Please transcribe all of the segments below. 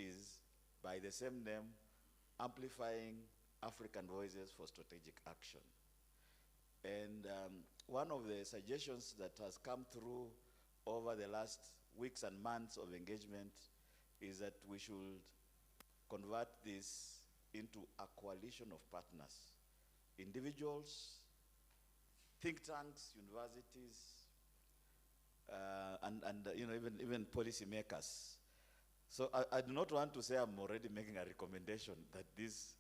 is, by the same name, Amplifying African Voices for Strategic Action. And one of the suggestions that has come through over the last weeks and months of engagement is that we should convert this into a coalition of partners, individuals, think tanks, universities, and you know, even policymakers. So I do not want to say I'm already making a recommendation that this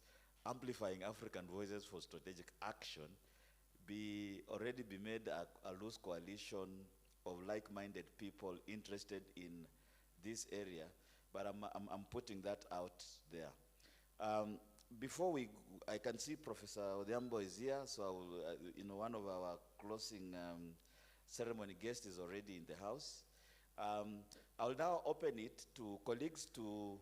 Amplifying African Voices for Strategic Action already be made a loose coalition of like-minded people interested in this area, but I'm putting that out there. Before I can see Professor Odhiambo is here, so I will, you know, one of our closing ceremony guests is already in the house. I'll now open it to colleagues to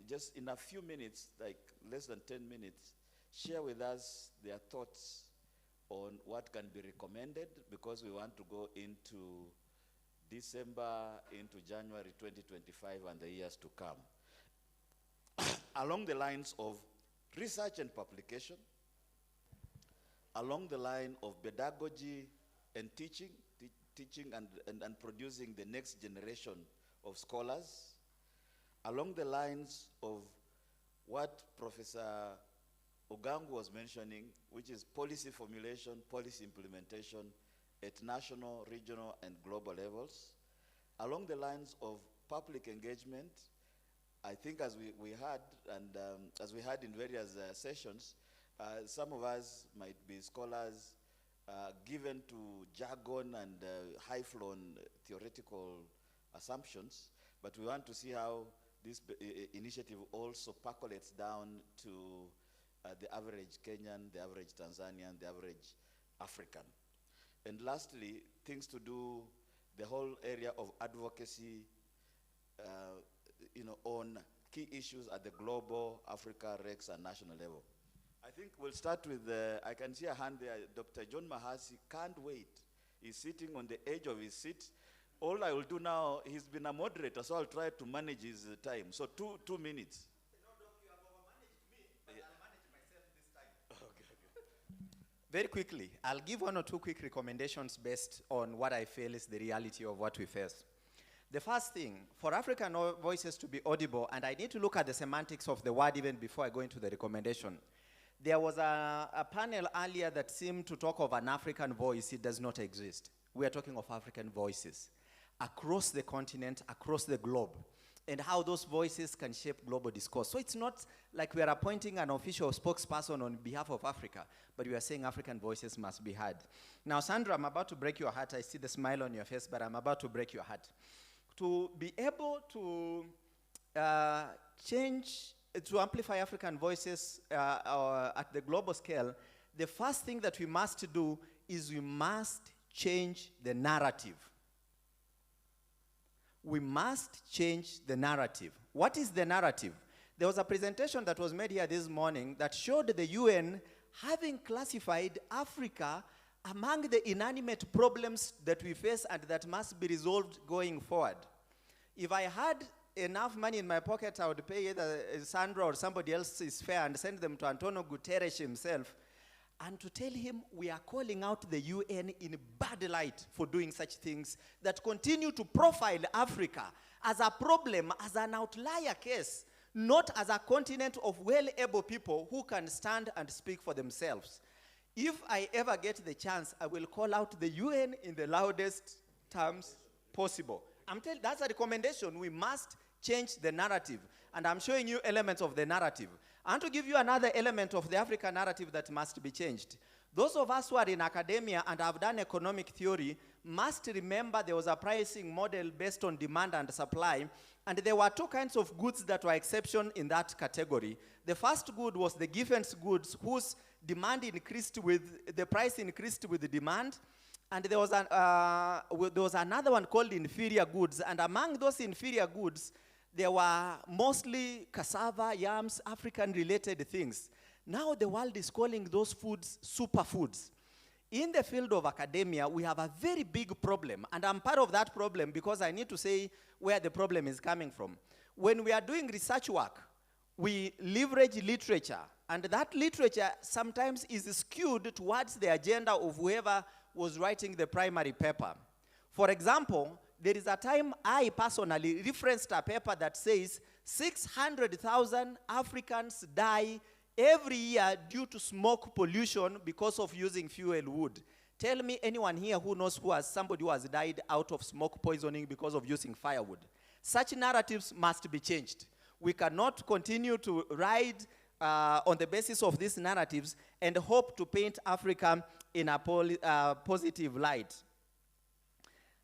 just in a few minutes, like less than 10 minutes, share with us their thoughts on what can be recommended, because we want to go into December, into January 2025 and the years to come. Along the lines of research and publication, along the line of pedagogy and teaching and producing the next generation of scholars, along the lines of what Professor Ogangu was mentioning, which is policy formulation, policy implementation at national, regional, and global levels, along the lines of public engagement. I think as we had, and as we had in various sessions, some of us might be scholars given to jargon and high-flown theoretical assumptions, but we want to see how this initiative also percolates down to the average Kenyan, the average Tanzanian, the average African. And lastly, things to do the whole area of advocacy, you know, on key issues at the global, Africa, Rex, and national level. I think we'll start with, I can see a hand there, Dr. John Mahasi can't wait. He's sitting on the edge of his seat. All I will do now, he's been a moderator, so I'll try to manage his time. So two minutes. No, Doc, you have overmanaged me, but I'll manage myself this time. Okay. Very quickly, I'll give one or two quick recommendations based on what I feel is the reality of what we face. The first thing, for African voices to be audible, and I need to look at the semantics of the word even before I go into the recommendation. There was a panel earlier that seemed to talk of an African voice. It does not exist. We are talking of African voices across the continent, across the globe, and how those voices can shape global discourse. So it's not like we are appointing an official spokesperson on behalf of Africa, but we are saying African voices must be heard. Now, Sandra, I'm about to break your heart. I see the smile on your face, but I'm about to break your heart. To be able to to amplify African voices at the global scale, the first thing that we must do is we must change the narrative. We must change the narrative. What is the narrative? There was a presentation that was made here this morning that showed the UN having classified Africa among the inanimate problems that we face and that must be resolved going forward. If I had enough money in my pocket, I would pay either Sandra or somebody else's fare and send them to Antonio Guterres himself and to tell him we are calling out the UN in bad light for doing such things that continue to profile Africa as a problem, as an outlier case, not as a continent of well-able people who can stand and speak for themselves. If I ever get the chance, I will call out the UN in the loudest terms possible. I'm telling you, that's a recommendation. We must change the narrative. And I'm showing you elements of the narrative. I want to give you another element of the African narrative that must be changed. Those of us who are in academia and have done economic theory must remember there was a pricing model based on demand and supply, and there were two kinds of goods that were exception in that category. The first good was the given goods whose demand increased with, the price increased with the demand, and there was another one called inferior goods, and among those inferior goods, there were mostly cassava, yams, African-related things. Now the world is calling those foods superfoods. In the field of academia, we have a very big problem, and I'm part of that problem because I need to say where the problem is coming from. when we are doing research work, we leverage literature, and that literature sometimes is skewed towards the agenda of whoever was writing the primary paper. For example, there is a time I personally referenced a paper that says 600,000 Africans die every year due to smoke pollution because of using fuel wood. Tell me anyone here who knows somebody who has died out of smoke poisoning because of using firewood. Such narratives must be changed. We cannot continue to ride on the basis of these narratives and hope to paint Africa in a positive light.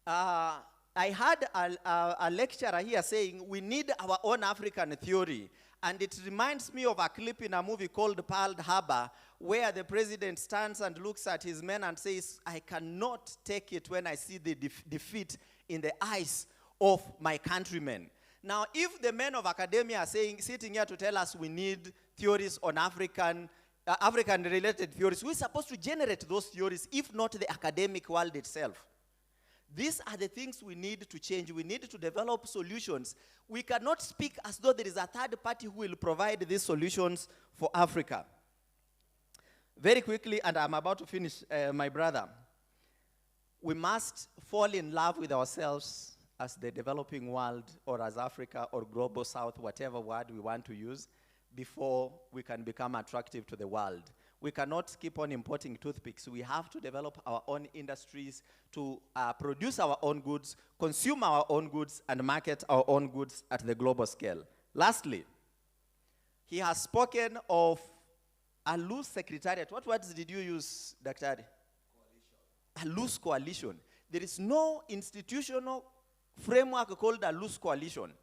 I had a lecturer here saying we need our own African theory. And it reminds me of a clip in a movie called Pearl Harbor, where the president stands and looks at his men and says, I cannot take it when I see the defeat in the eyes of my countrymen. Now, if the men of academia are sitting here to tell us we need theories on African-related theories, we're supposed to generate those theories, if not the academic world itself. These are the things we need to change. We need to develop solutions. We cannot speak as though there is a third party who will provide these solutions for Africa. Very quickly, and I'm about to finish, my brother. We must fall in love with ourselves as the developing world, or as Africa, or global south, whatever word we want to use, before we can become attractive to the world. We cannot keep on importing toothpicks. We have to develop our own industries to produce our own goods, consume our own goods, and market our own goods at the global scale. Lastly, he has spoken of a loose secretariat. What words did you use, Dr. A loose coalition. There is no institutional framework called a loose coalition.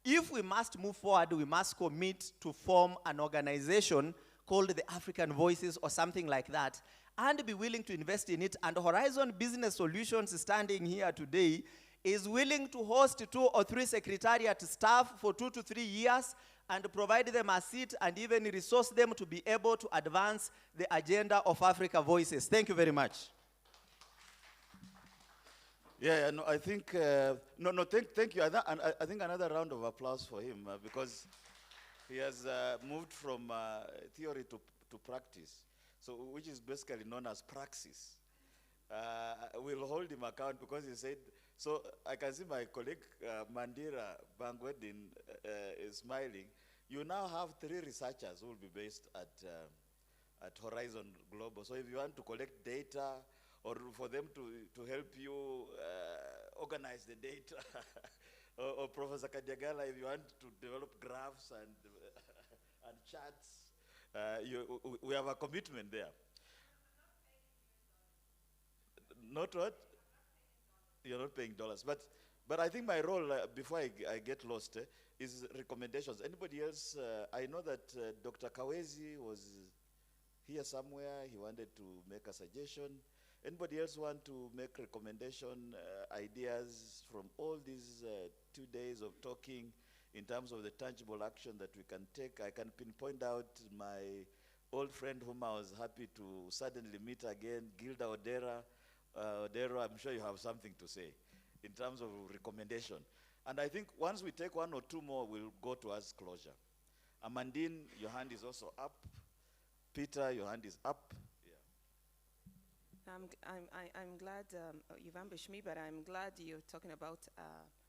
If we must move forward, we must commit to form an organization called the African Voices or something like that, and be willing to invest in it. And Horizon Business Solutions, standing here today, is willing to host 2 or 3 secretariat staff for 2 to 3 years and provide them a seat and even resource them to be able to advance the agenda of Africa Voices. Thank you very much. Yeah, no, I think, thank you. I think another round of applause for him because he has moved from theory to practice, so which is basically known as praxis. We'll hold him account because he said, so I can see my colleague Mandira Bangwedin is smiling. You now have 3 researchers who will be based at Horizon Global. So if you want to collect data or for them to help you organize the data, or Professor Kadiagala, if you want to develop graphs and charts, we have a commitment there. Not what? You're not paying dollars. But I think my role, before I get lost, is recommendations. Anybody else? I know that Dr. Kawezi was here somewhere. He wanted to make a suggestion. Anybody else want to make recommendation, ideas from all these 2 days of talking in terms of the tangible action that we can take? I can pinpoint out my old friend whom I was happy to suddenly meet again, Gilda Odera. Odero, I'm sure you have something to say in terms of recommendation. And I think once we take 1 or 2 more, we'll go towards closure. Amandine, your hand is also up. Peter, your hand is up. I'm glad you've ambushed me, but I'm glad you're talking about,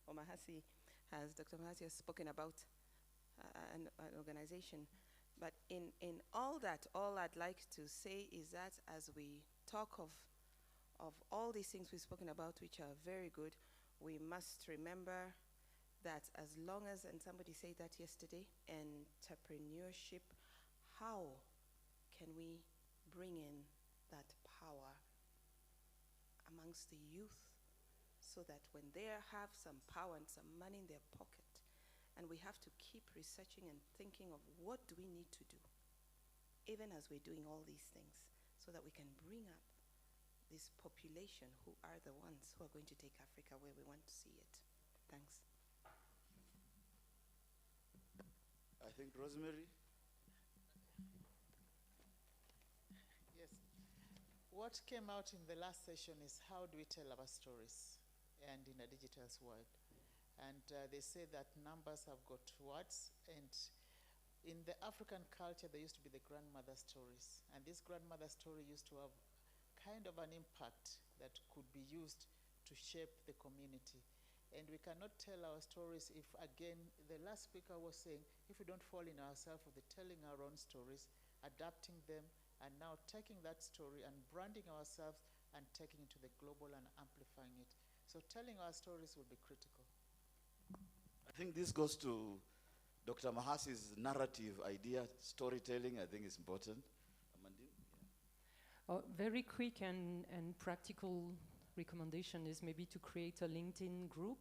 or Dr. Mahasi has spoken about an organization. But in all that, all I'd like to say is that as we talk of all these things we've spoken about, which are very good, we must remember that as long as, and somebody said that yesterday, entrepreneurship, how can we bring in that power amongst the youth so that when they have some power and some money in their pocket, and we have to keep researching and thinking of what do we need to do, even as we're doing all these things, so that we can bring up this population who are the ones who are going to take Africa where we want to see it. Thanks. I think Rosemary? Yes. What came out in the last session is how do we tell our stories and in a digital world. And they say that numbers have got words, and in the African culture, there used to be the grandmother stories. And this grandmother story used to have kind of an impact that could be used to shape the community. And we cannot tell our stories if, again, the last speaker was saying, if we don't fall in ourselves with the telling our own stories, adapting them, and now taking that story and branding ourselves and taking it to the global and amplifying it. So telling our stories will be critical. I think this goes to Dr. Mahasi's narrative idea, storytelling, I think is important. Amandine? Yeah. Very quick and practical recommendation is maybe to create a LinkedIn group.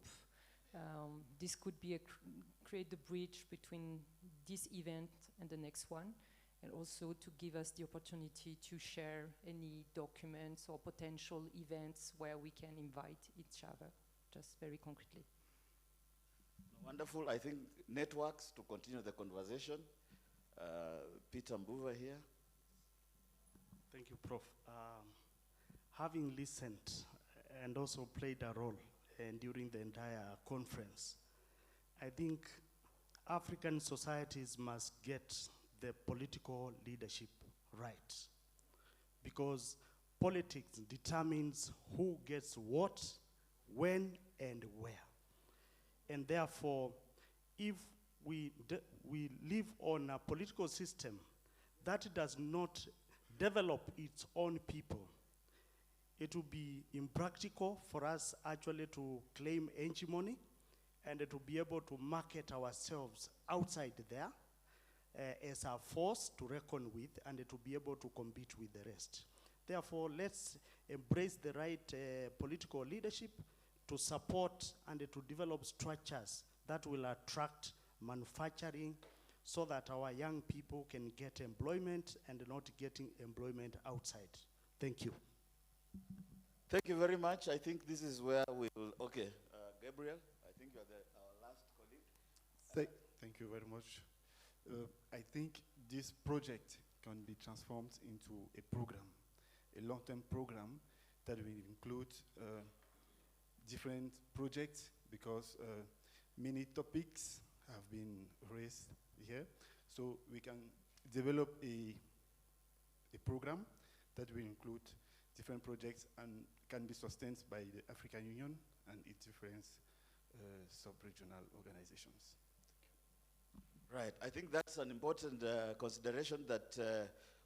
This could be create the bridge between this event and the next one, and also to give us the opportunity to share any documents or potential events where we can invite each other, just very concretely. Wonderful. I think networks to continue the conversation. Peter Mbuva here. Thank you, Prof. Having listened and also played a role during the entire conference, I think African societies must get the political leadership right, because politics determines who gets what, when, and where. And therefore, if we live on a political system that does not develop its own people, it will be impractical for us actually to claim hegemony and to be able to market ourselves outside there as a force to reckon with and to be able to compete with the rest. Therefore, let's embrace the right political leadership to support and to develop structures that will attract manufacturing so that our young people can get employment and not getting employment outside. Thank you. Thank you very much. I think this is where we will, okay, Gabriel, I think you're our last colleague. Thank you very much. I think this project can be transformed into a program, a long-term program that will include different projects, because many topics have been raised here. So we can develop a program that will include different projects and can be sustained by the African Union and its different sub-regional organizations. Right, I think that's an important consideration that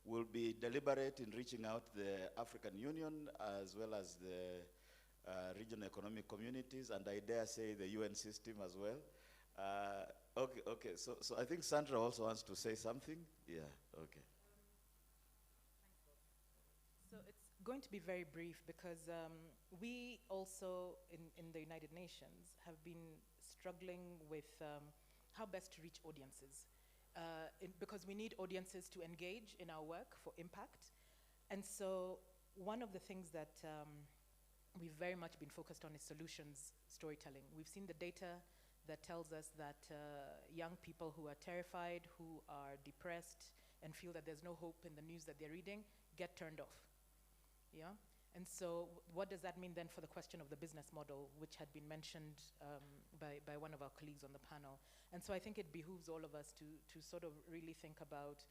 will be deliberate in reaching out the African Union as well as the regional economic communities, and I dare say the UN system as well. Okay, so I think Sandra also wants to say something. Yeah, okay. So it's going to be very brief because we also in the United Nations have been struggling with how best to reach audiences. Because we need audiences to engage in our work for impact. And so one of the things that we've very much been focused on is solutions storytelling. We've seen the data that tells us that young people who are terrified, who are depressed, and feel that there's no hope in the news that they're reading, get turned off. Yeah? And so what does that mean then for the question of the business model, which had been mentioned by one of our colleagues on the panel? And so I think it behooves all of us to sort of really think about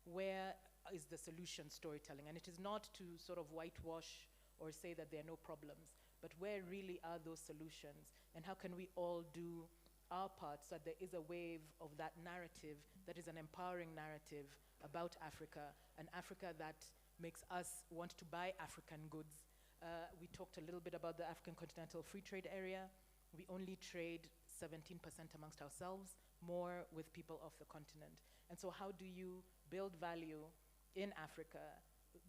where is the solution storytelling. And it is not to sort of whitewash or say that there are no problems, but where really are those solutions? And how can we all do our part so that there is a wave of that narrative that is an empowering narrative about Africa, an Africa that makes us want to buy African goods. We talked a little bit about the African Continental Free Trade Area. We only trade 17% amongst ourselves, more with people of the continent. And so how do you build value in Africa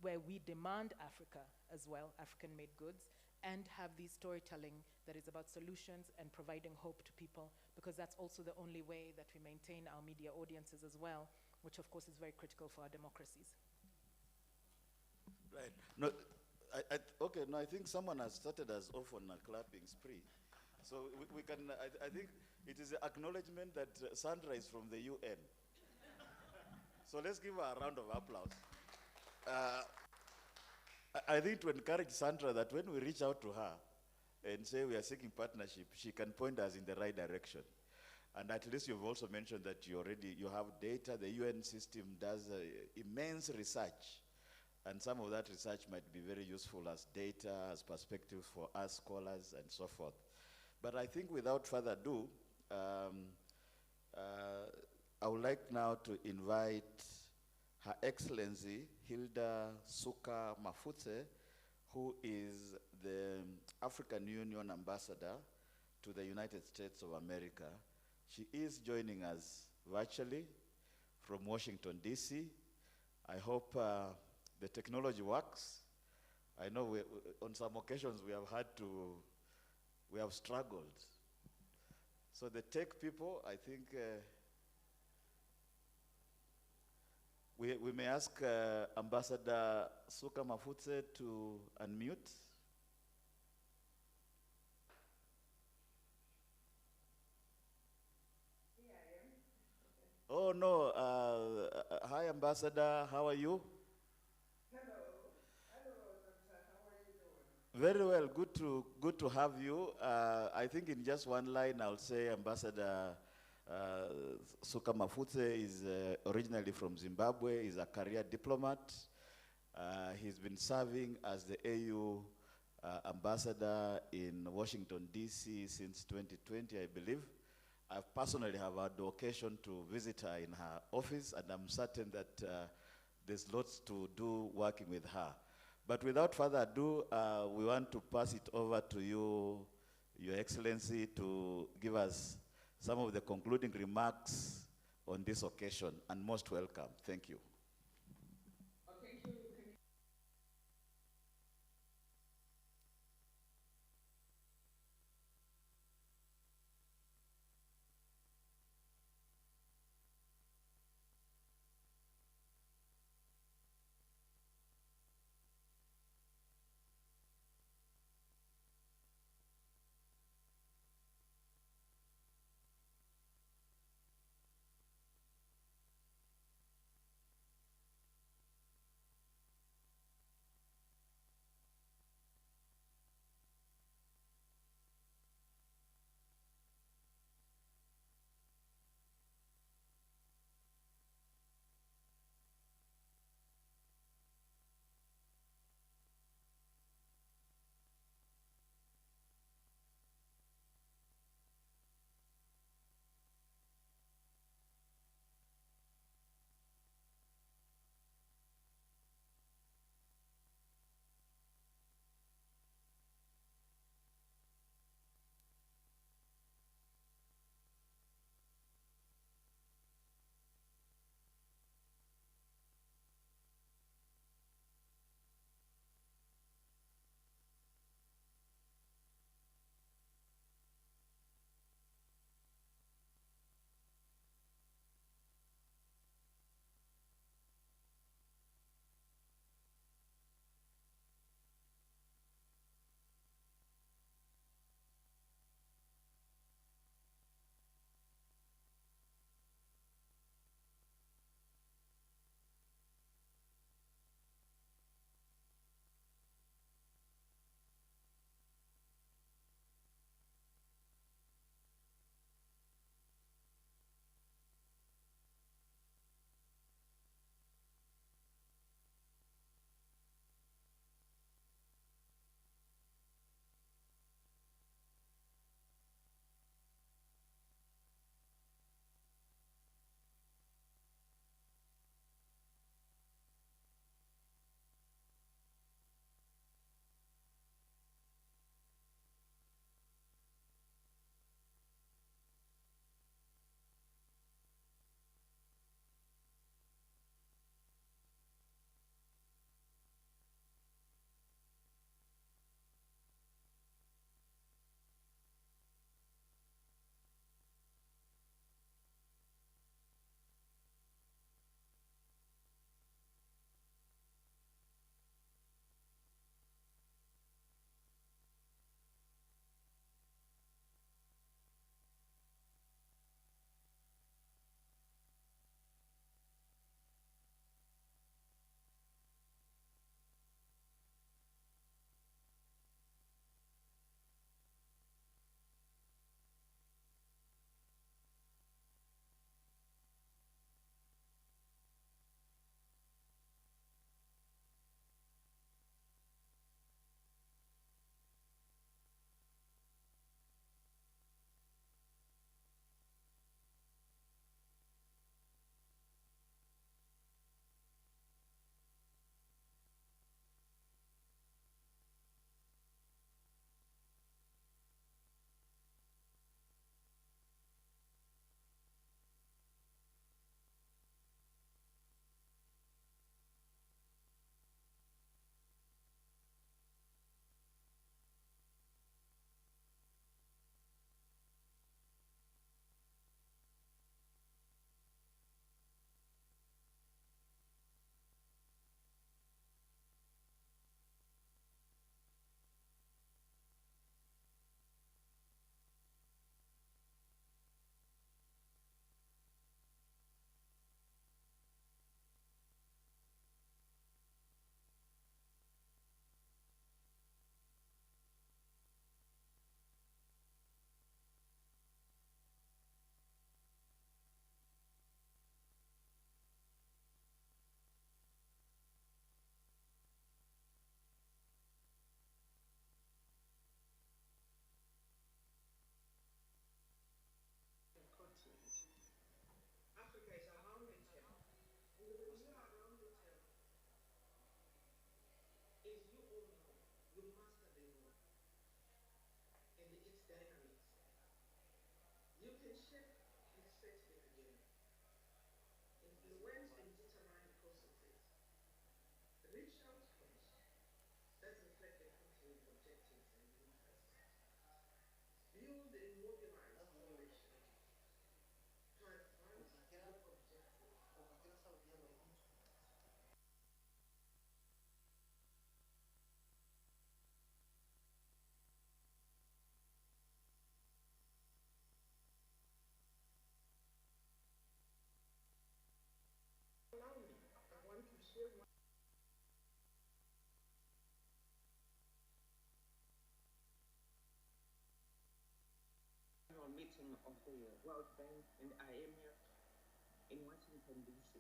where we demand Africa as well, African-made goods, and have these storytelling that is about solutions and providing hope to people, because that's also the only way that we maintain our media audiences as well, which of course is very critical for our democracies. Right. No, okay, no, I think someone has started us off on a clapping spree. So we can, I think it is an acknowledgement that Sandra is from the UN. So let's give her a round of applause. I think to encourage Sandra that when we reach out to her, and say we are seeking partnership, she can point us in the right direction. And at least you've also mentioned that you have data. The UN system does immense research, and some of that research might be very useful as data, as perspective for us scholars, and so forth. But I think without further ado, I would like now to invite Her Excellency Hilda Suka Mafutse, who is the African Union Ambassador to the United States of America. She is joining us virtually from Washington, D.C. I hope the technology works. I know on some occasions we have struggled. So the tech people, I think, we may ask Ambassador Suka Mafutse to unmute. Oh no, hi Ambassador, how are you? Very well, good to have you. I think in just one line, I'll say Ambassador Suka Mafutse is originally from Zimbabwe. He's a career diplomat. He's been serving as the AU ambassador in Washington, D.C. since 2020, I believe. I personally have had the occasion to visit her in her office, and I'm certain that there's lots to do working with her. But without further ado, we want to pass it over to you, Your Excellency, to give us some of the concluding remarks on this occasion, and most welcome. Thank you. intention is set in agenda, influence and determine processes, reach outcomes that reflect the country's objectives and interests, build and mobilize coalition to advance your objectives and the interests. Allow me, I want to share one annual meeting of the World Bank and IMF in Washington, D.C.,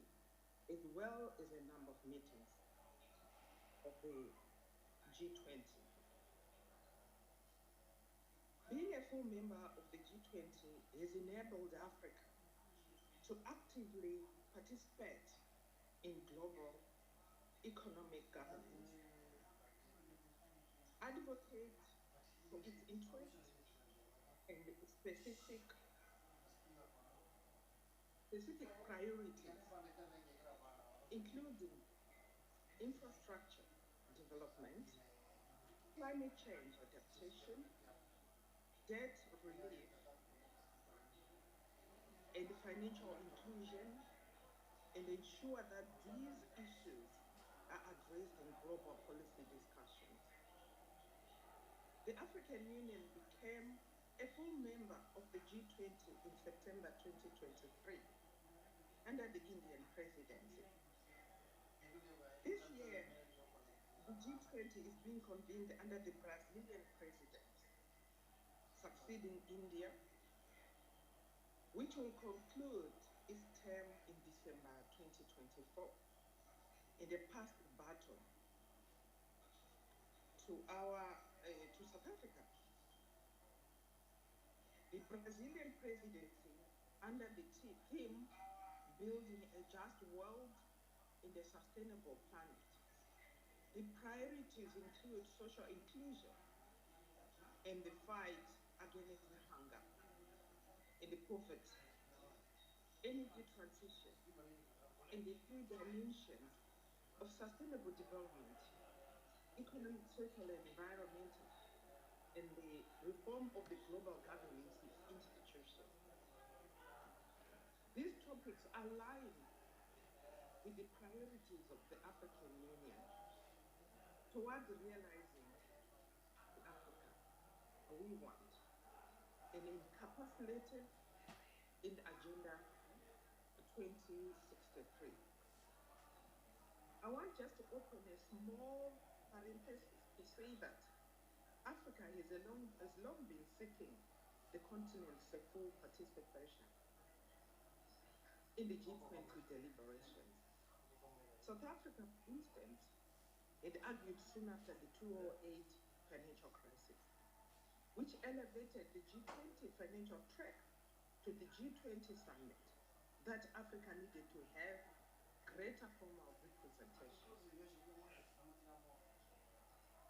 as well as a number of meetings of the G20. Being a full member of the G20 has enabled Africa to actively participate in global economic governance, advocate for its interests and specific priorities, including infrastructure development, climate change adaptation, debt relief, and financial inclusion, and ensure that these issues are addressed in global policy discussions. The African Union became a full member of the G20 in September 2023 under the Indian presidency. This year, the G20 is being convened under the Brazilian presidency, succeeding India, which will conclude its term in December 2024. In the past baton to South Africa. The Brazilian presidency, under the theme Building a Just World in a Sustainable Planet. The priorities include social inclusion and the fight against hunger and the poverty, energy transition, and the three dimensions of sustainable development, economic, social, and environmental, and the reform of the global governance institution. These topics align with the priorities of the African Union towards realizing the Africa we want and encapsulated in Agenda 2063. I want just to open a small parenthesis to say that Africa has long been seeking the continent's full participation in the G20 deliberations. South Africa, for instance, had argued soon after the 2008 financial crisis, which elevated the G20 financial track to the G20 summit, that Africa needed to have greater formal representation.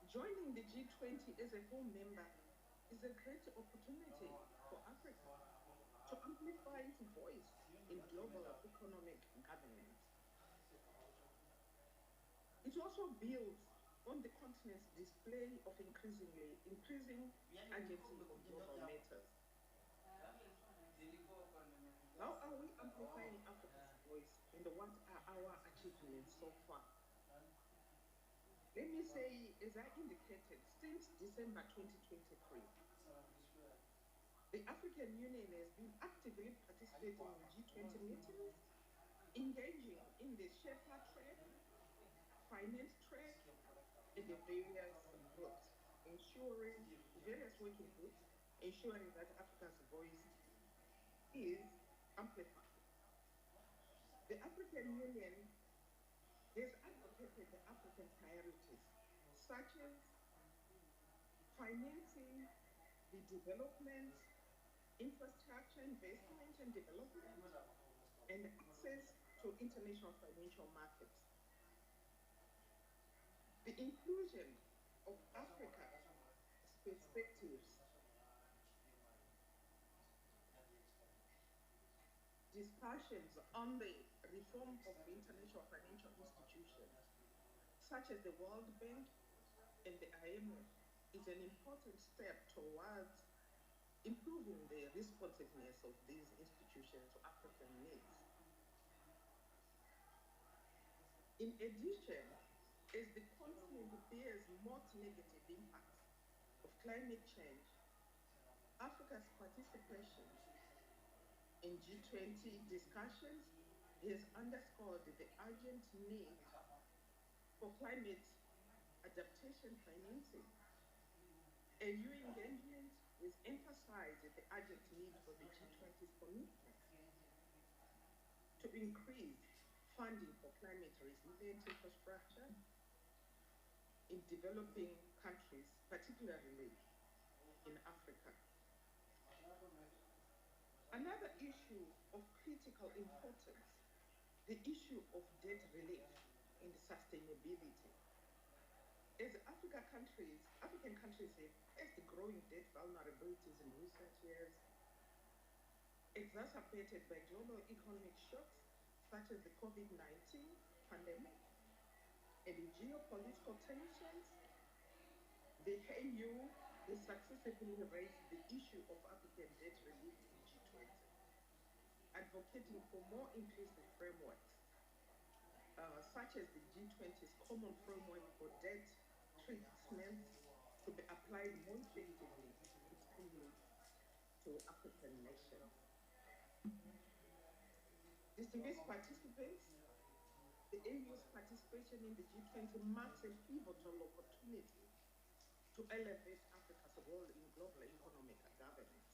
Joining the G20 as a full member is a great opportunity for Africa to amplify its voice in global economic governance. It also builds on the continent's display of increasing agency on global matters. How are we amplifying Africa's voice and what are our achievements so far? Let me say, as I indicated, since December 2023, the African Union has been actively participating in G20 meetings, engaging in the Sherpa track, finance track, and the various groups, various working groups, ensuring that Africa's voice is amplified. The African Union has advocated the African priorities, such as financing the development, infrastructure investment and development, and access to international financial markets. The inclusion of Africa's perspectives discussions on the reform of the international financial institutions, such as the World Bank and the IMF, is an important step towards improving the responsiveness of these institutions to African needs. In addition, as the continent bears most negative impacts of climate change, Africa's participation in G20 discussions has underscored the urgent need for climate adaptation financing. AU engagement has emphasized the urgent need for the G20's commitment to increase funding for climate resilient infrastructure in developing countries, particularly in Africa. Another issue of critical importance, the issue of debt relief and sustainability. As African countries have faced growing debt vulnerabilities in recent years, exacerbated by global economic shocks such as the COVID-19 pandemic and geopolitical tensions, the AU has successfully raised the issue of African debt relief in G20, advocating for more inclusive frameworks, such as the G20's common framework for debt treatment to be applied more effectively to African nations. Distinguished participants, the AU's participation in the G20 marks a pivotal opportunity to elevate Africa's role in global economic governance.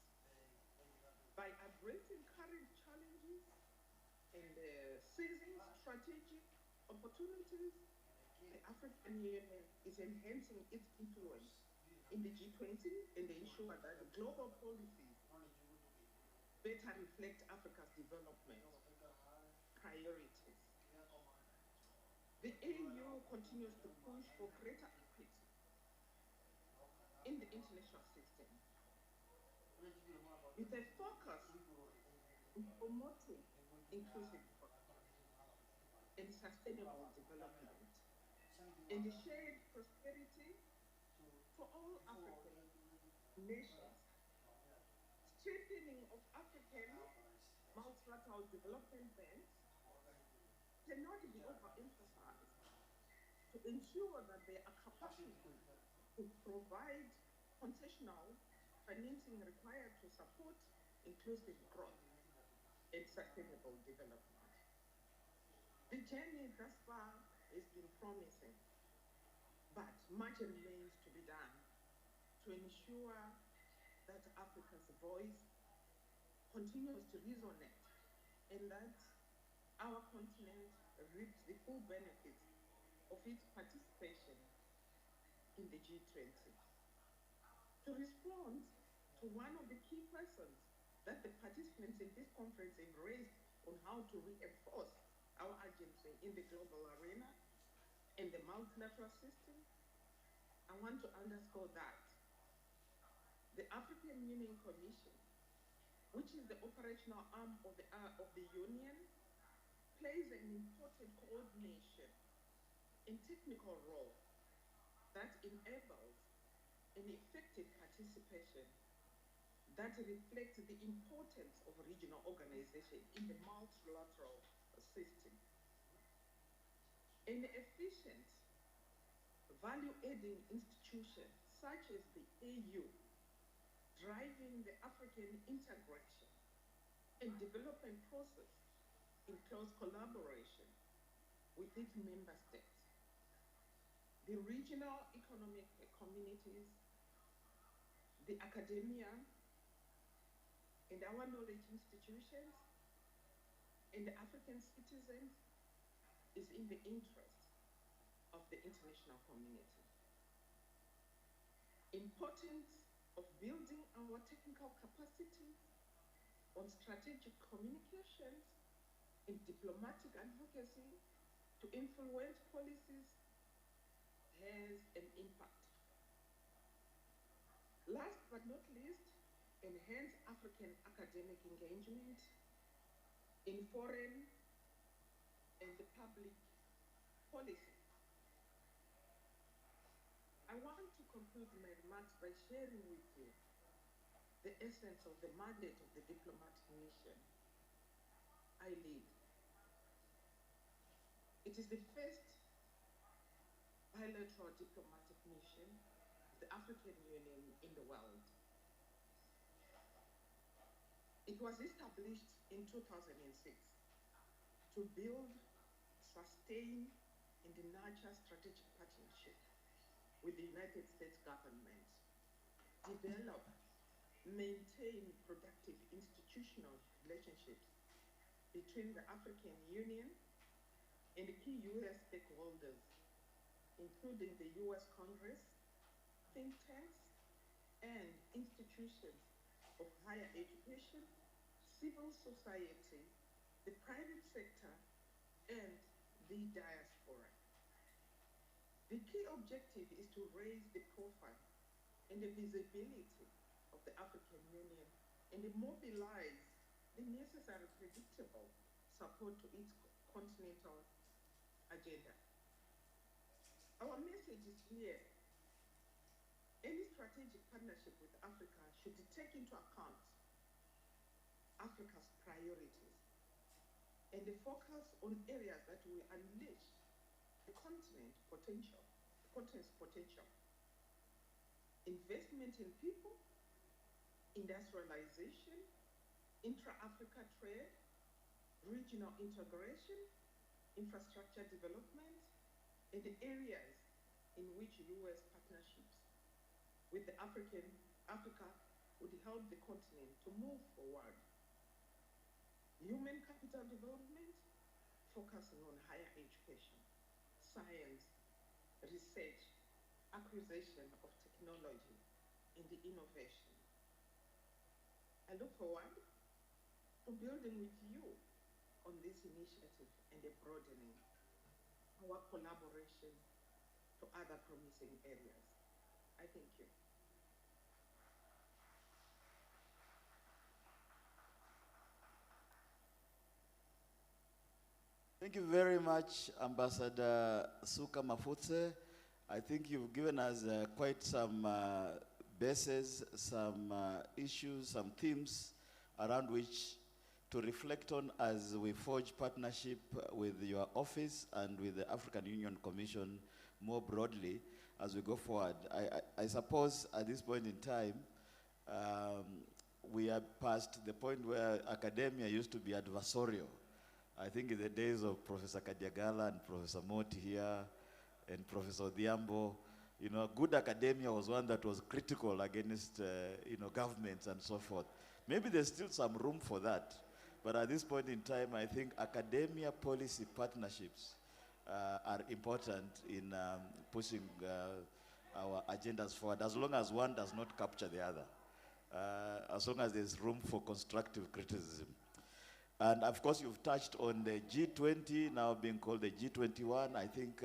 By addressing current challenges and seizing strategic opportunities, the African Union is enhancing its influence in the G20 and ensure that the global policies better reflect Africa's development priorities. The AU continues to push for greater equity in the international system, with a focus on promoting inclusive growth and sustainable development and shared prosperity for all African nations. Strengthening of African multilateral development banks cannot be overemphasized to ensure that their capacity to provide concessional financing required to support inclusive growth and sustainable development. The journey thus far has been promising, but much remains to be done to ensure that Africa's voice continues to resonate and that our continent reaps the full benefits of its participation in the G20. To respond to one of the key questions that the participants in this conference have raised on how to reinforce our agency in the global arena and the multilateral system, I want to underscore that the African Union Commission, which is the operational arm of the Union, plays an important coordination and technical role that enables an effective participation that reflects the importance of regional organization in the multilateral system. An efficient, value-adding institution such as the AU, driving the African integration and development process in close collaboration with its member states, the regional economic communities, the academia, and our knowledge institutions, and the African citizens is in the interest of the international community. Importance of building our technical capacity on strategic communications and diplomatic advocacy to influence policies has an impact. Last but not least, enhance African academic engagement in foreign and the public policy. I want to conclude my remarks by sharing with you the essence of the mandate of the diplomatic mission I lead. It is the first bilateral diplomatic mission of the African Union in the world. It was established in 2006 to build, sustain, and nurture strategic partnership with the United States government, develop, maintain productive institutional relationships between the African Union and the key U.S. stakeholders, including the U.S. Congress, think tanks, and institutions of higher education, civil society, the private sector, and the diaspora. The key objective is to raise the profile and the visibility of the African Union and mobilize the necessary predictable support to its continental agenda. Our message is clear. Any strategic partnership with Africa should take into account Africa's priorities and focus on areas that will unleash the continent's potential. Investment in people, industrialization, intra-Africa trade, regional integration, infrastructure development, and the areas in which U.S. partnerships with the Africa would help the continent to move forward. Human capital development, focusing on higher education, science, research, acquisition of technology, and the innovation. I look forward to building with you on this initiative and broadening our collaboration to other promising areas. I thank you. Thank you very much, Ambassador Suka Mafutse. I think you've given us quite some bases, some issues, some themes around which to reflect on as we forge partnership with your office and with the African Union Commission more broadly as we go forward. I suppose at this point in time, we are past the point where academia used to be adversarial. I think in the days of Professor Kadiagala and Professor Moti here and Professor Odhiambo, you know, good academia was one that was critical against, you know, governments and so forth. Maybe there's still some room for that. But at this point in time, I think academia policy partnerships are important in pushing our agendas forward, as long as one does not capture the other, as long as there's room for constructive criticism. And of course, you've touched on the G20, now being called the G21. I think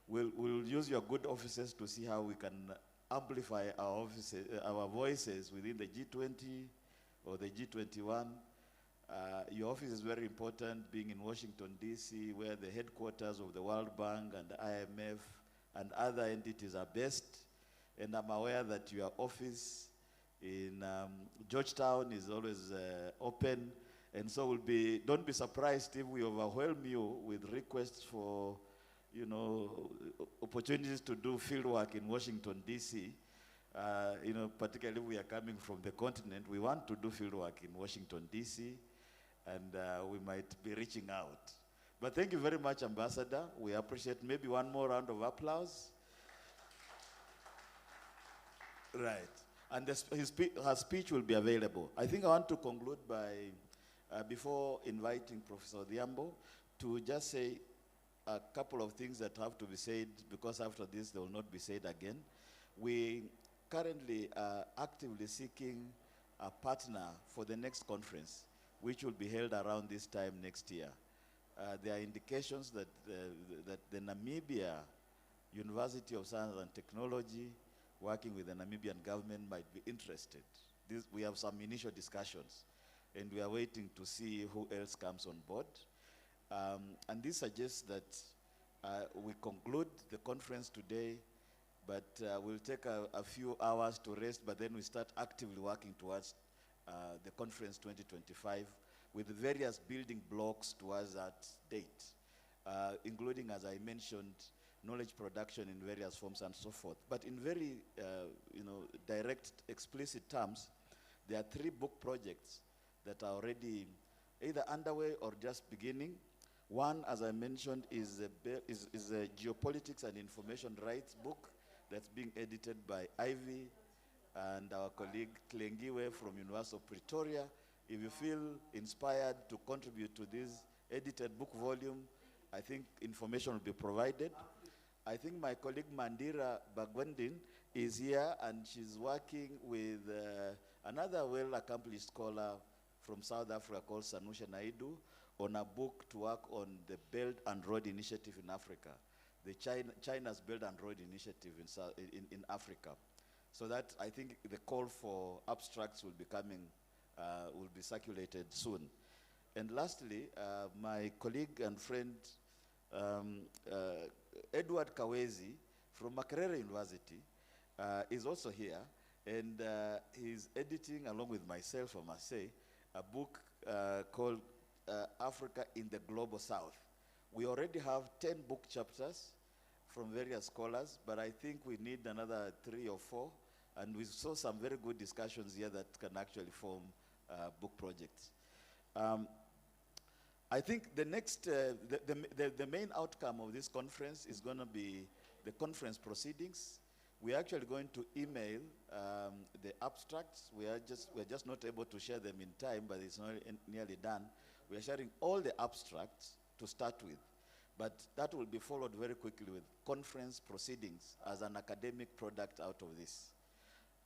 we'll use your good offices to see how we can amplify our voices within the G20 or the G21. Your office is very important, being in Washington, D.C., where the headquarters of the World Bank and the IMF and other entities are based. And I'm aware that your office in Georgetown is always open. And so don't be surprised if we overwhelm you with requests for, you know, opportunities to do fieldwork in Washington, D.C. You know, particularly if we are coming from the continent, we want to do fieldwork in Washington, D.C., and we might be reaching out. But thank you very much, Ambassador. We appreciate maybe one more round of applause. Right. And her speech will be available. I think I want to conclude by, before inviting Professor Odhiambo, to just say a couple of things that have to be said, because after this they will not be said again. We currently are actively seeking a partner for the next conference, which will be held around this time next year. There are indications that the Namibia University of Science and Technology, working with the Namibian government, might be interested. We have some initial discussions. and we are waiting to see who else comes on board. And this suggests that we conclude the conference today, but we'll take a few hours to rest, but then we start actively working towards the conference 2025 with various building blocks towards that date, including, as I mentioned, knowledge production in various forms and so forth. But in very direct, explicit terms, there are 3 book projects that are already either underway or just beginning. One, as I mentioned, is a Geopolitics and Information Rights book that's being edited by Ivy and our colleague Klengiwe from University of Pretoria. If you feel inspired to contribute to this edited book volume, I think information will be provided. I think my colleague Mandira Bagwendin is here, and she's working with another well-accomplished scholar from South Africa called Sanusha Naidu on a book to work on the Belt and Road Initiative in Africa, the China's Belt and Road Initiative in Africa. So that, I think, the call for abstracts will be coming, will be circulated soon. And lastly, my colleague and friend, Edward Kawezi from Makerere University is also here, and he's editing, along with myself, I must say, a book called Africa in the Global South. We already have 10 book chapters from various scholars, but I think we need another 3 or 4, and we saw some very good discussions here that can actually form book projects. I think the next, the main outcome of this conference is going to be the conference proceedings. We're actually going to email the abstracts. We're just not able to share them in time, but it's not nearly done. We are sharing all the abstracts to start with, but that will be followed very quickly with conference proceedings as an academic product out of this.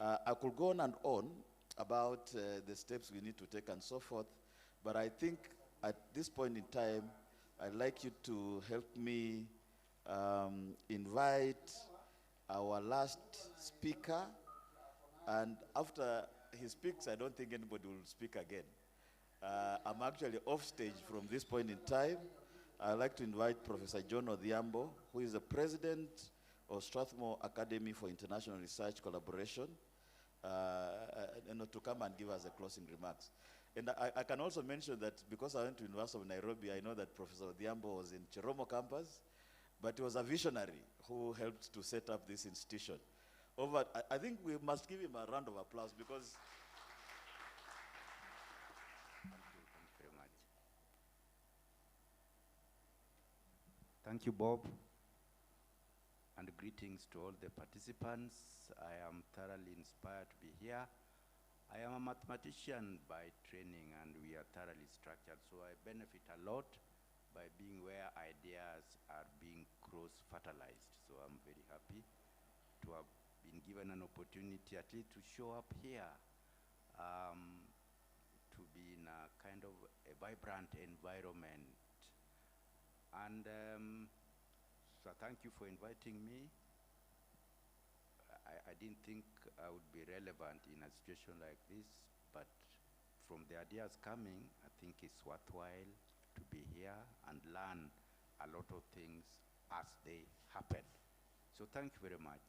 I could go on and on about the steps we need to take and so forth, but I think at this point in time, I'd like you to help me invite our last speaker, and after he speaks, I don't think anybody will speak again. I'm actually off stage from this point in time. I'd like to invite Professor John Odhiambo, who is the president of Strathmore Academy for International Research Collaboration, to come and give us the closing remarks. And I can also mention that because I went to University of Nairobi, I know that Professor Odhiambo was in Chiromo campus, but he was a visionary who helped to set up this institution. I think we must give him a round of applause because... Thank you very much. Thank you, Bob, and greetings to all the participants. I am thoroughly inspired to be here. I am a mathematician by training, and we are thoroughly structured, so I benefit a lot by being where ideas are being cross-fertilized. So I'm very happy to have been given an opportunity at least to show up here, to be in a kind of a vibrant environment. And so thank you for inviting me. I didn't think I would be relevant in a situation like this, but from the ideas coming, I think it's worthwhile to be here and learn a lot of things as they happen. So thank you very much.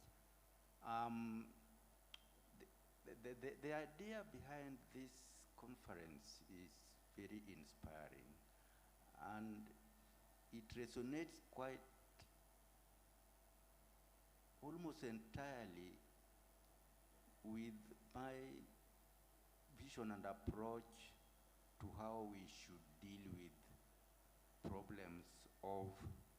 The idea behind this conference is very inspiring, and it resonates quite almost entirely with my vision and approach to how we should deal with problems of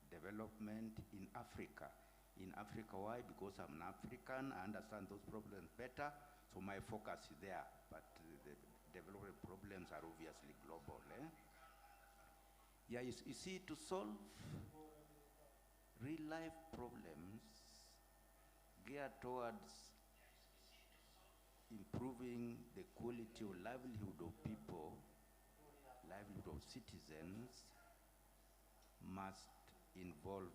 development in Africa. In Africa, why? Because I'm an African, I understand those problems better, so my focus is there. But the development problems are obviously global. Yeah, you see, to solve real-life problems geared towards improving the quality of livelihood of people, livelihood of citizens, must involve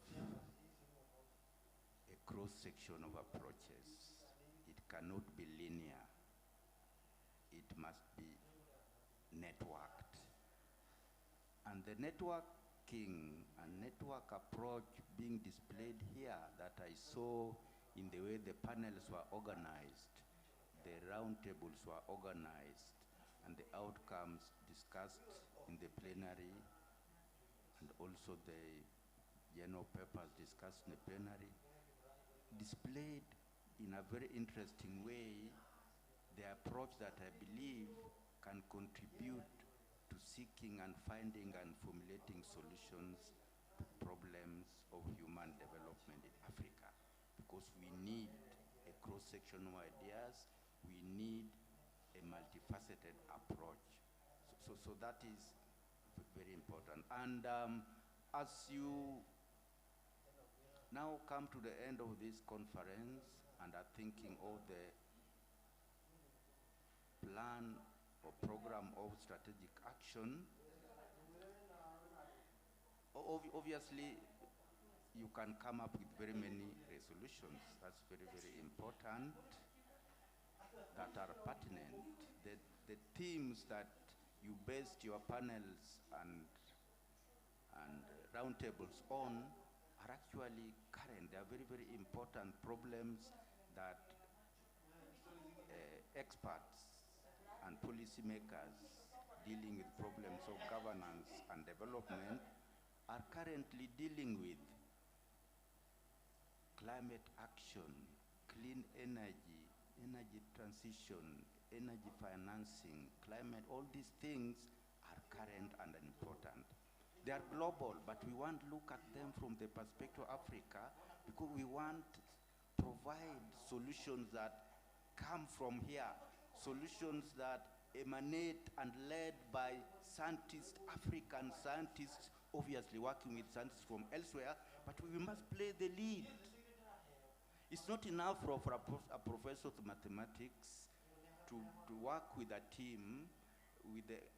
a cross-section of approaches. It cannot be linear. It must be networked. And the networking and network approach being displayed here that I saw in the way the panels were organized, the roundtables were organized, and the outcomes discussed in the plenary, and also the general papers discussed in the plenary, displayed in a very interesting way the approach that I believe can contribute to seeking and finding and formulating solutions to problems of human development in Africa. Because we need a cross-section of ideas, we need a multifaceted approach. So that is very important. And as you now come to the end of this conference and are thinking of the plan or program of strategic action, obviously you can come up with very many resolutions. That's very, very important, that are pertinent. The themes that you based your panels and roundtables on are actually current. They are very, very important problems that experts and policymakers dealing with problems of governance and development are currently dealing with. Climate action, clean energy, energy transition, energy financing, climate, all these things are current and important. They are global, but we want to look at them from the perspective of Africa because we want to provide solutions that come from here, solutions that emanate and led by scientists, African scientists, obviously working with scientists from elsewhere, but we must play the lead. It's not enough for a professor of mathematics to work with a team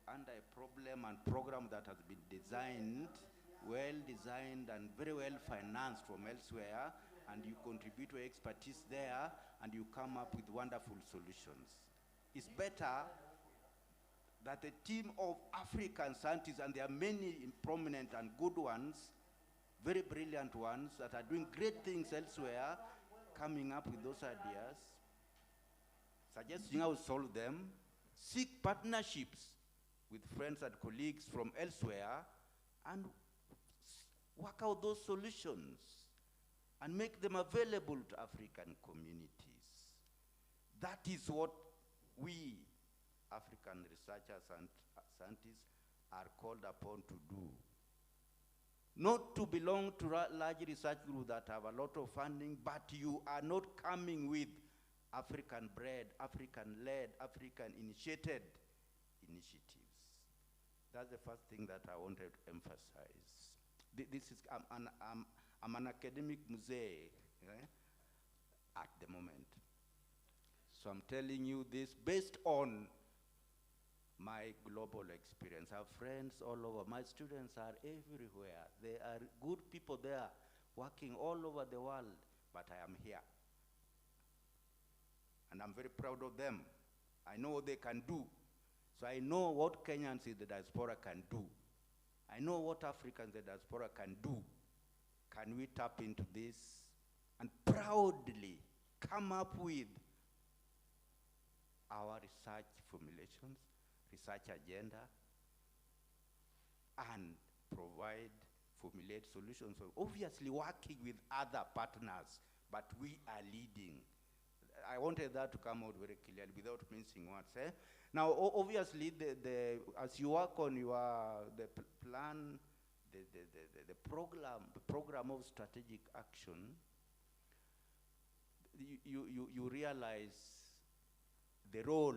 under a problem and program that has been designed, well designed and very well financed from elsewhere, and you contribute your expertise there and you come up with wonderful solutions. It's better that a team of African scientists, and there are many prominent and good ones, very brilliant ones that are doing great things elsewhere, coming up with those ideas, suggesting how to solve them, seek partnerships with friends and colleagues from elsewhere, and work out those solutions and make them available to African communities. That is what we, African researchers and scientists, are called upon to do. Not to belong to large research groups that have a lot of funding, but you are not coming with African-bred, African-led, African-initiated initiatives. That's the first thing that I wanted to emphasize. This is, I'm an academic mosaic at the moment. So I'm telling you this based on my global experience. I have friends all over. My students are everywhere. There are good people there working all over the world, but I am here. And I'm very proud of them. I know what they can do. So I know what Kenyans in the diaspora can do. I know what Africans in the diaspora can do. Can we tap into this and proudly come up with our research formulations, research agenda, and formulate solutions. So obviously working with other partners, but we are leading. I wanted that to come out very clearly without mincing words. Now, obviously, as you work on the plan, the program of strategic action, you realize the role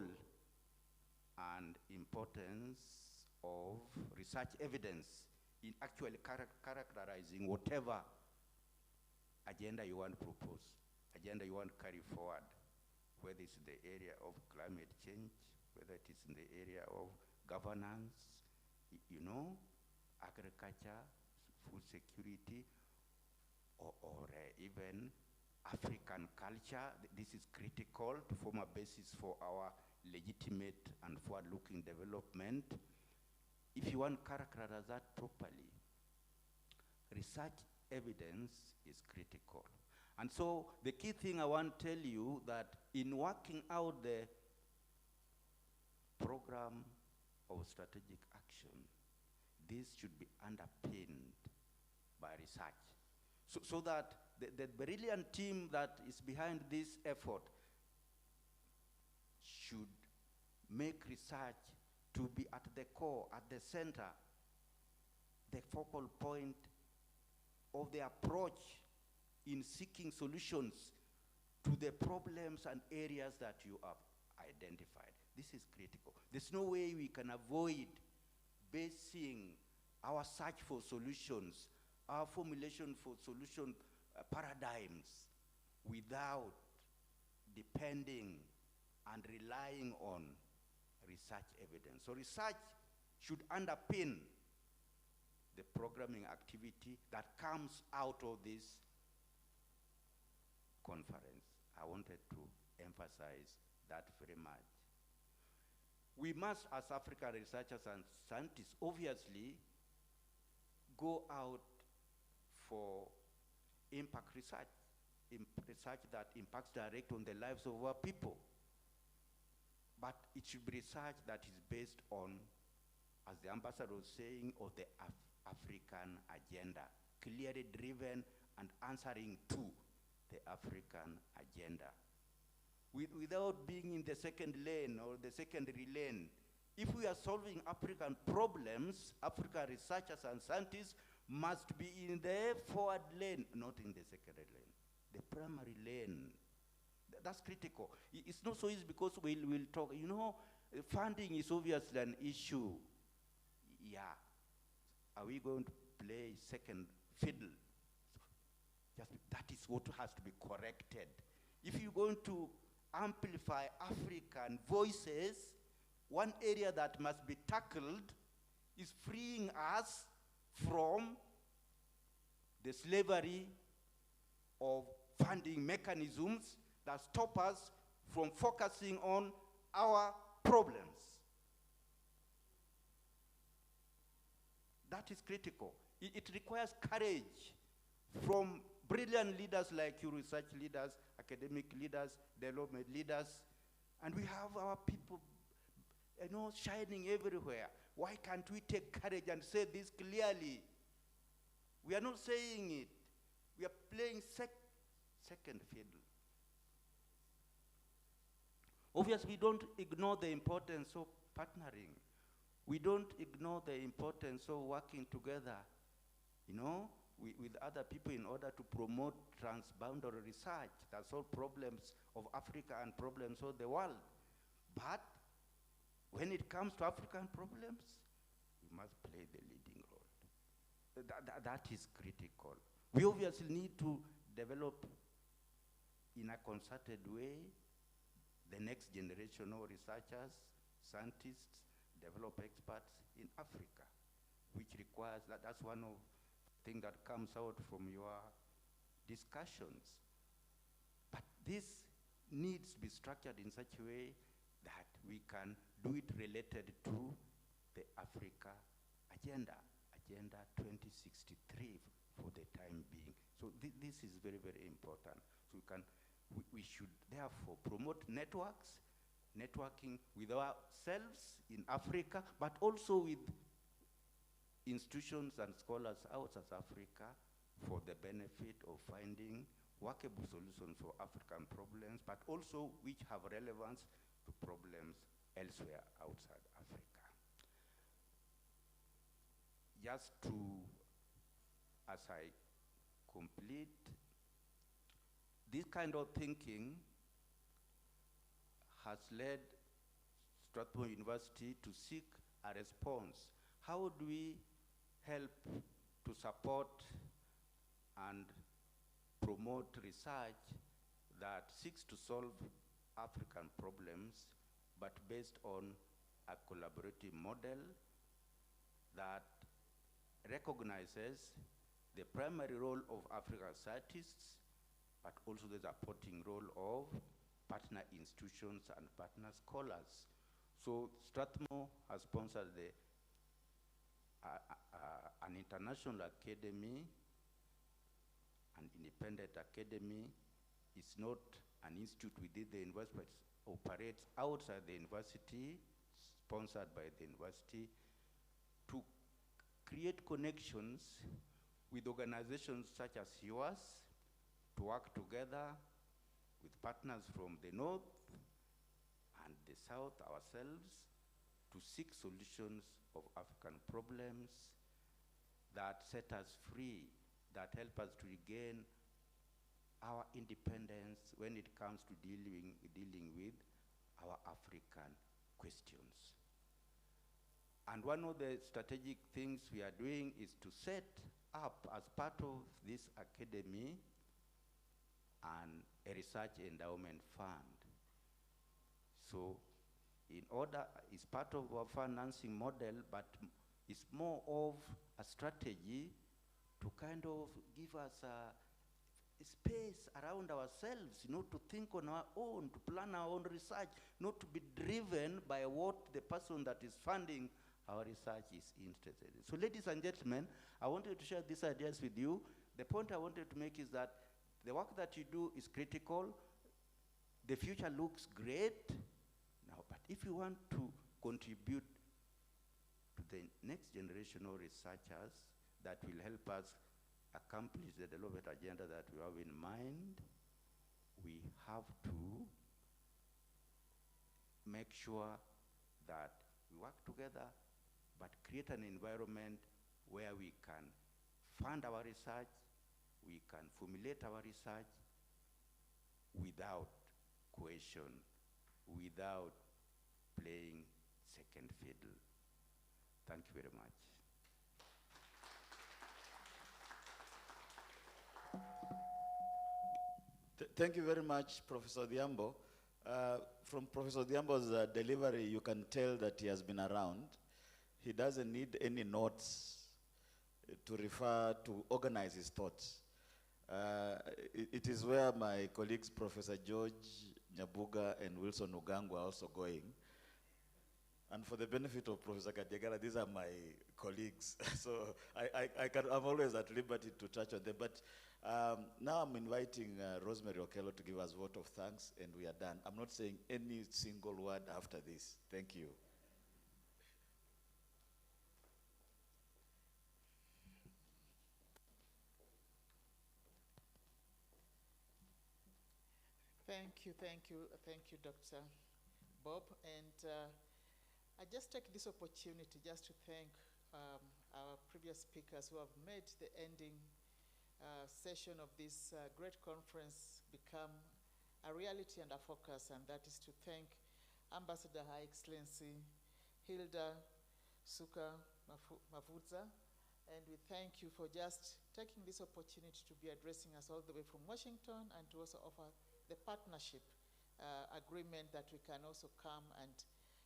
and importance of research evidence in actually characterizing whatever agenda you want to propose, agenda you want to carry forward, whether it's in the area of climate change, whether it is in the area of governance, agriculture, food security, or even African culture. This is critical to form a basis for our legitimate and forward-looking development, if you want to characterize that properly, research evidence is critical. And so the key thing I want to tell you that in working out the program of strategic action, this should be underpinned by research. So that the brilliant team that is behind this effort should make research to be at the core, at the center, the focal point of the approach in seeking solutions to the problems and areas that you have identified. This is critical. There's no way we can avoid basing our search for solutions, our formulation for solution paradigms without depending and relying on research evidence. So research should underpin the programming activity that comes out of this conference. I wanted to emphasize that very much. We must, as African researchers and scientists, obviously go out for impact research, research that impacts direct on the lives of our people. But it should be research that is based on, as the ambassador was saying, of the African agenda, clearly driven and answering to the African agenda. Without being in the second lane or the secondary lane, if we are solving African problems, African researchers and scientists must be in the forward lane, not in the secondary lane, the primary lane. That's critical. It's not so easy because we'll talk, you know, funding is obviously an issue. Yeah. Are we going to play second fiddle? That is what has to be corrected. If you're going to amplify African voices, one area that must be tackled is freeing us from the slavery of funding mechanisms that stop us from focusing on our problems. That is critical. It requires courage from brilliant leaders like you, research leaders, academic leaders, development leaders, and we have our people, you know, shining everywhere. Why can't we take courage and say this clearly? We are not saying it. We are playing second fiddle. Obviously, we don't ignore the importance of partnering. We don't ignore the importance of working together, you know, with other people in order to promote transboundary research that solve problems of Africa and problems of the world. But when it comes to African problems, we must play the leading role. That is critical. We obviously need to develop in a concerted way the next generation of researchers, scientists, develop experts in Africa, which requires that's one of thing that comes out from your discussions. But this needs to be structured in such a way that we can do it related to the Africa agenda, Agenda 2063 for the time being. So this is very, very important. So we should therefore promote networking with ourselves in Africa, but also with institutions and scholars outside Africa for the benefit of finding workable solutions for African problems, but also which have relevance to problems elsewhere outside Africa. Just to, as I complete, this kind of thinking has led Strathmore University to seek a response. How do we help to support and promote research that seeks to solve African problems, but based on a collaborative model that recognizes the primary role of African scientists, but also the supporting role of partner institutions and partner scholars. So Strathmore has sponsored an international academy, an independent academy. It's not an institute within the university, but it operates outside the university, sponsored by the university, to create connections with organizations such as yours, to work together with partners from the north and the south, ourselves, to seek solutions of African problems that set us free, that help us to regain our independence when it comes to dealing with our African questions. And one of the strategic things we are doing is to set up, as part of this academy, a research endowment fund. So it's part of our financing model, but it's more of a strategy to kind of give us a space around ourselves, to think on our own, to plan our own research, not to be driven by what the person that is funding our research is interested in. So ladies and gentlemen, I wanted to share these ideas with you. The point I wanted to make is that the work that you do is critical. The future looks great now, but if you want to contribute to the next generation of researchers that will help us accomplish the development agenda that we have in mind, we have to make sure that we work together, but create an environment where we can fund our research, we can formulate our research without coercion, without playing second fiddle. Thank you very much. Thank you very much, Professor Diambo. From Professor Diambo's delivery, you can tell that he has been around. He doesn't need any notes to refer to organize his thoughts. It is where my colleagues, Professor George Nyabuga and Wilson Ugangu, are also going. And for the benefit of Professor Kadiagala, these are my colleagues. So I'm always at liberty to touch on them. But now I'm inviting Rosemary Okello to give us a vote of thanks, and we are done. I'm not saying any single word after this. Thank you. Thank you, Dr. Bob. And I just take this opportunity just to thank our previous speakers who have made the ending session of this great conference become a reality and a focus, and that is to thank Ambassador High Excellency Hilda Suka Mavudza, and we thank you for just taking this opportunity to be addressing us all the way from Washington, and to also offer the partnership agreement that we can also come and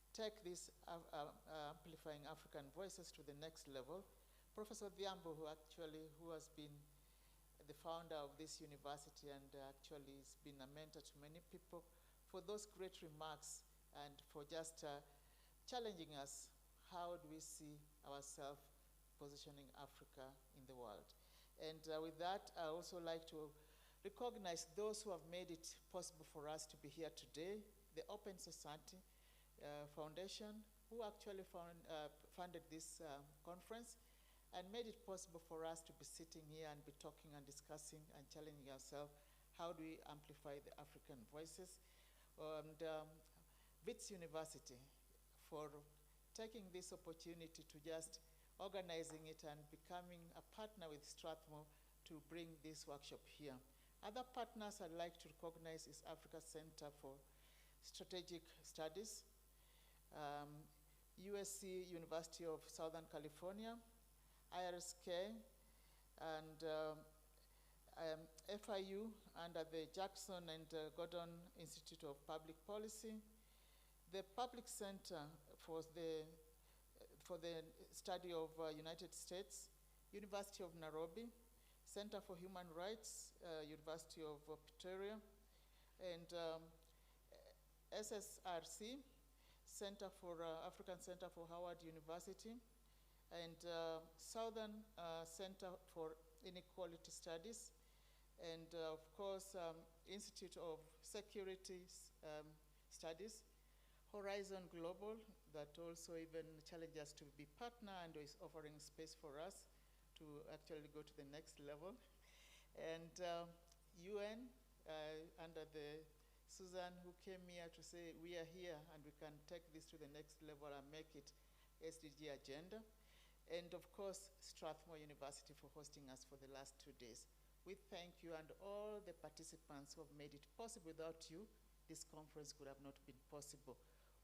take this amplifying African voices to the next level. Professor Diambo, who has been the founder of this university and actually has been a mentor to many people, for those great remarks and for just challenging us, how do we see ourselves positioning Africa in the world. And with that, I also like to recognize those who have made it possible for us to be here today, the Open Society Foundation, who actually funded this conference and made it possible for us to be sitting here and be talking and discussing and challenging ourselves, how do we amplify the African voices? And Wits University for taking this opportunity to just organizing it and becoming a partner with Strathmore to bring this workshop here. Other partners I'd like to recognize is Africa Center for Strategic Studies, USC, University of Southern California, IRSK, and FIU under the Jackson and Gordon Institute of Public Policy, the Public Center for the Study of United States, University of Nairobi, Center for Human Rights, University of Pretoria, and SSRC, African Center for Howard University, and Southern Center for Inequality Studies, and of course, Institute of Security Studies, Horizon Global, that also even challenges us to be partner and is offering space for us to actually go to the next level. And UN, under the Susan, who came here to say, we are here and we can take this to the next level and make it SDG agenda. And of course, Strathmore University for hosting us for the last 2 days. We thank you and all the participants who have made it possible. Without you, this conference could have not been possible.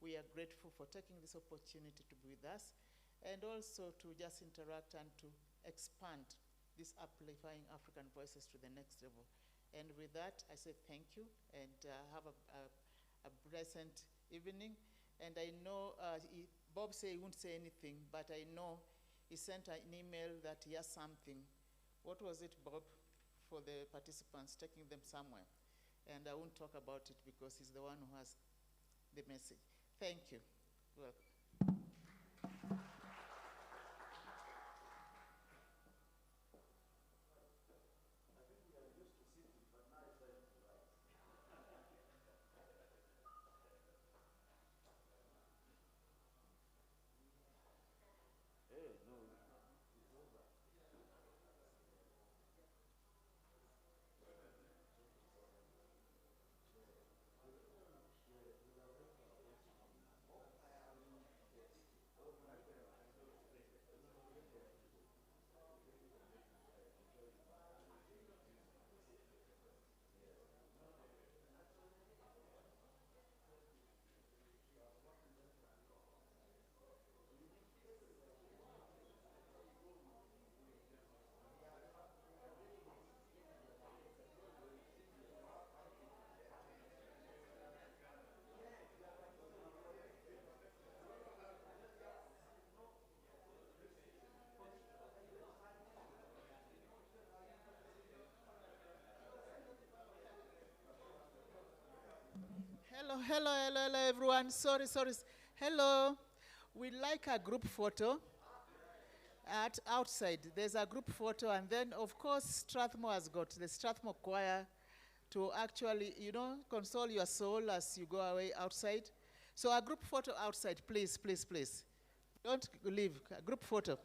We are grateful for taking this opportunity to be with us and also to just interact and to expand these amplifying African voices to the next level. And with that, I say thank you and have a pleasant evening. And I know Bob said he won't say anything, but I know he sent an email that he has something. What was it, Bob, for the participants, taking them somewhere? And I won't talk about it because he's the one who has the message. Thank you. Welcome. Hello, everyone. Sorry. Hello. We'd like a group photo at outside. There's a group photo, and then, of course, Strathmore has got the Strathmore Choir to actually, console your soul as you go away outside. So a group photo outside, please. Don't leave. A group photo.